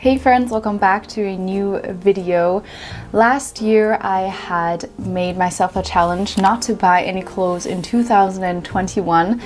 Hey friends, welcome back to a new video. Last year I had made myself a challenge not to buy any clothes in 2021,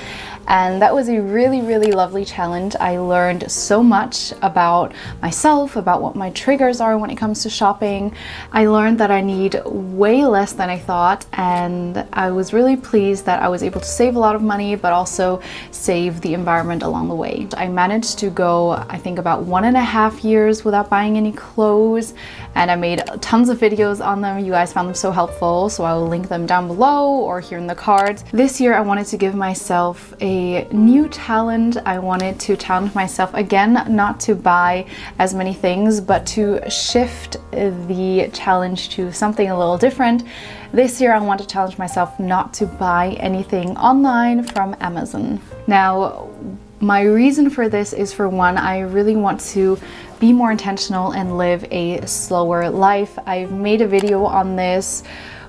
and that was a really lovely challenge. I learned so much about myself, about what my triggers are when it comes to shopping. I learned that I need way less than I thought, and I was really pleased that I was able to save a lot of money but also save the environment along the way. I managed to go, I think, about 1.5 years without buying any clothes, and I made tons of videos on them. You guys found them so helpful, so I will link them down below or here in the cards. This year I wanted to give myself a new challenge. I wanted to challenge myself again not to buy as many things, but to shift the challenge to something a little different. This year I want to challenge myself not to buy anything online from Amazon. Now, my reason for this is, for one, I really want to be more intentional and live a slower life. I've made a video on this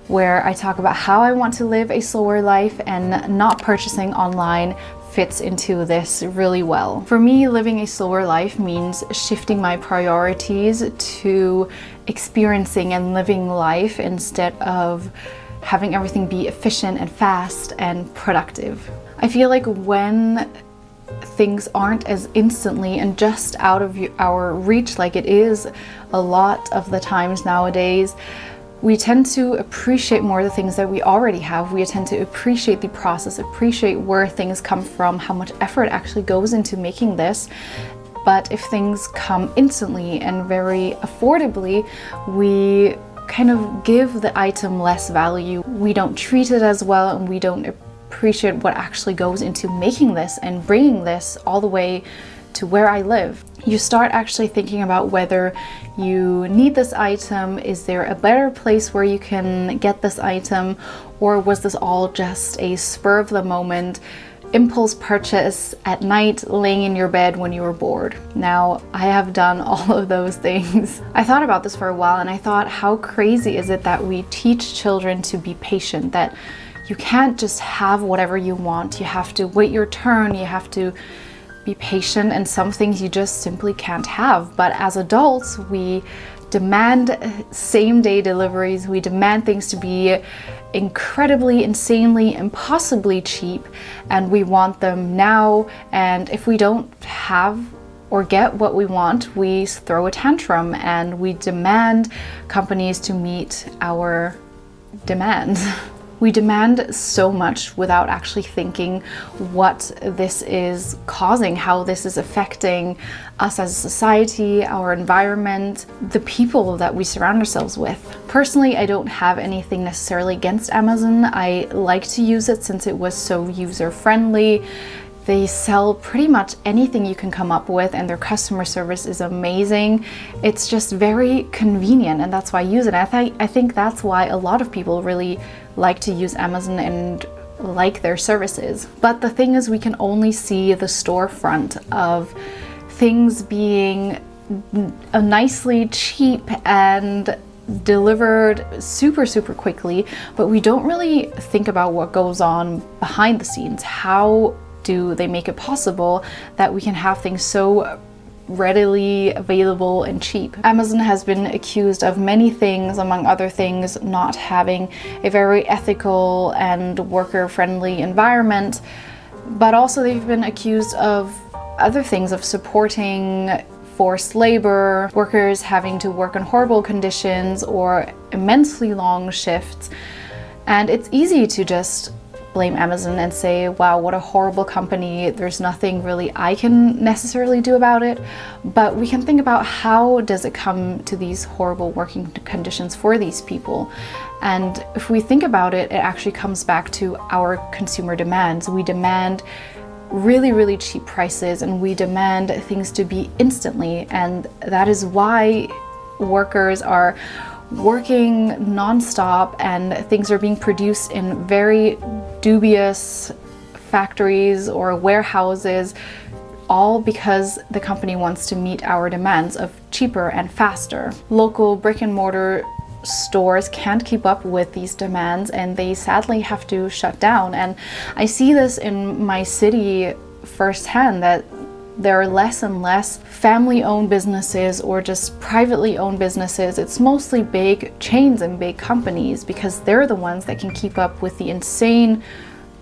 where I talk about how I want to live a slower life, and not purchasing online fits into this really well. For me, living a slower life means shifting my priorities to experiencing and living life instead of having everything be efficient and fast and productive. I feel like when things aren't as instantly and just out of our reach like it is a lot of the times nowadays, we tend to appreciate more the things that we already have. We tend to appreciate the process, appreciate where things come from, how much effort actually goes into making this. But if things come instantly and very affordably, we kind of give the item less value. We don't treat it as well, and we don't appreciate what actually goes into making this and bringing this all the way to where I live. You start actually thinking about whether you need this item. Is there a better place where you can get this item, or was this all just a spur of the moment impulse purchase at night laying in your bed when you were bored? Now, I have done all of those things. I thought about this for a while, and I thought, how crazy is it that we teach children to be patient, that you can't just have whatever you want. You have to wait your turn, you have to be patient, and some things you just simply can't have. But as adults, we demand same-day deliveries, we demand things to be incredibly, insanely, impossibly cheap, and we want them now. And if we don't have or get what we want, we throw a tantrum and we demand companies to meet our demands. We demand so much without actually thinking what this is causing, how this is affecting us as a society, our environment, the people that we surround ourselves with. Personally, I don't have anything necessarily against Amazon. I like to use it since it was so user-friendly. They sell pretty much anything you can come up with, and their customer service is amazing. It's just very convenient, and that's why I use it. I think that's why a lot of people really like to use Amazon and like their services. But the thing is, we can only see the storefront of things being nicely cheap and delivered super quickly, but we don't really think about what goes on behind the scenes. How do they make it possible that we can have things so readily available and cheap? Amazon has been accused of many things, among other things, not having a very ethical and worker-friendly environment, but also they've been accused of other things, of supporting forced labor, workers having to work in horrible conditions or immensely long shifts. And it's easy to just blame Amazon and say, wow, what a horrible company, there's nothing really I can necessarily do about it. But we can think about, how does it come to these horrible working conditions for these people? And if we think about it, it actually comes back to our consumer demands. We demand really cheap prices, and we demand things to be instantly, and that is why workers are working non-stop and things are being produced in very dubious factories or warehouses, all because the company wants to meet our demands of cheaper and faster. Local brick and mortar stores can't keep up with these demands, and they sadly have to shut down. And I see this in my city firsthand, that there are less and less family-owned businesses or just privately owned businesses. It's mostly big chains and big companies because they're the ones that can keep up with the insane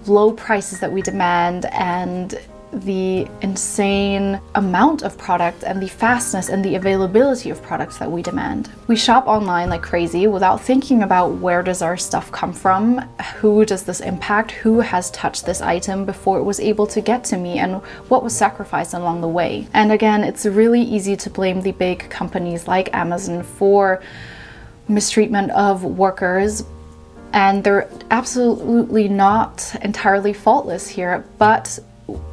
low prices that we demand and the insane amount of product and the fastness and the availability of products that we demand. We shop online like crazy without thinking about where does our stuff come from, who does this impact, who has touched this item before it was able to get to me, and what was sacrificed along the way. And again, it's really easy to blame the big companies like Amazon for mistreatment of workers, and they're absolutely not entirely faultless here, but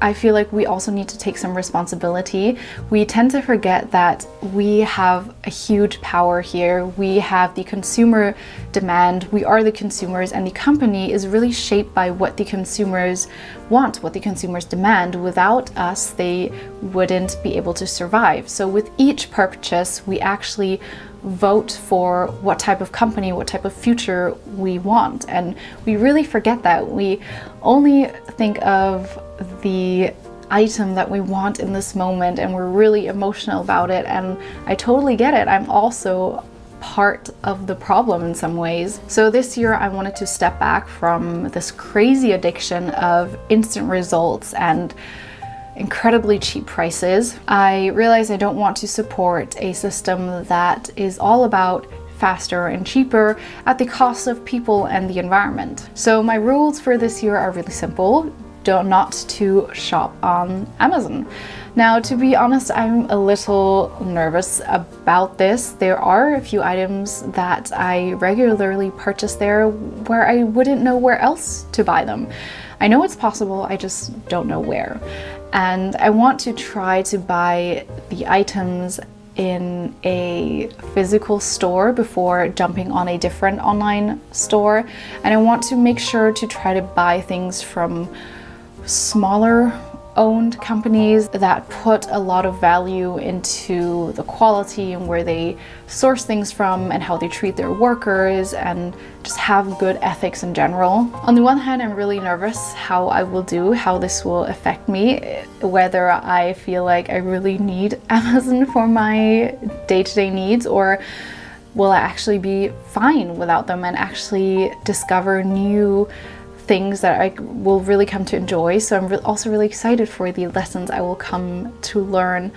I feel like we also need to take some responsibility. We tend to forget that we have a huge power here. We have the consumer demand, we are the consumers, and the company is really shaped by what the consumers want, what the consumers demand. Without us, they wouldn't be able to survive. So with each purchase, we actually vote for what type of company, what type of future we want. And we really forget that. We only think of the item that we want in this moment and we're really emotional about it. And I totally get it. I'm also part of the problem in some ways. So this year I wanted to step back from this crazy addiction of instant results and incredibly cheap prices. I realized I don't want to support a system that is all about faster and cheaper at the cost of people and the environment. So my rules for this year are really simple. Not to shop on Amazon. Now, to be honest, I'm a little nervous about this. There are a few items that I regularly purchase there where I wouldn't know where else to buy them. I know it's possible, I just don't know where. And I want to try to buy the items in a physical store before jumping on a different online store. And I want to make sure to try to buy things from smaller owned companies that put a lot of value into the quality and where they source things from and how they treat their workers and just have good ethics in general. On the one hand, I'm really nervous how I will do, how this will affect me, whether I feel like I really need Amazon for my day-to-day needs, or will I actually be fine without them and actually discover new things that I will really come to enjoy. So I'm also really excited for the lessons I will come to learn.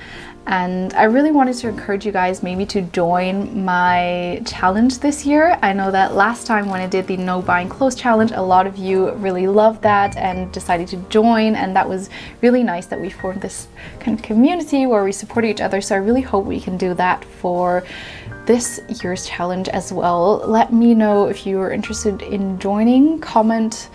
And I really wanted to encourage you guys maybe to join my challenge this year. I know that last time when I did the no buying clothes challenge, a lot of you really loved that and decided to join, and that was really nice that we formed this kind of community where we support each other. So I really hope we can do that for this year's challenge as well. Let me know if you are interested in joining. Comment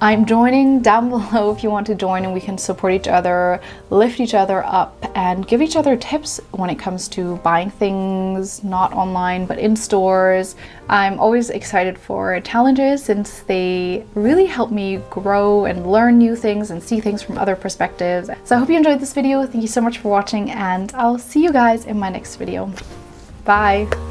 "I'm joining" down below if you want to join, and we can support each other, lift each other up, and give each other tips when it comes to buying things not online but in stores. I'm always excited for challenges since they really help me grow and learn new things and see things from other perspectives. So I hope you enjoyed this video. Thank you so much for watching, and I'll see you guys in my next video. Bye!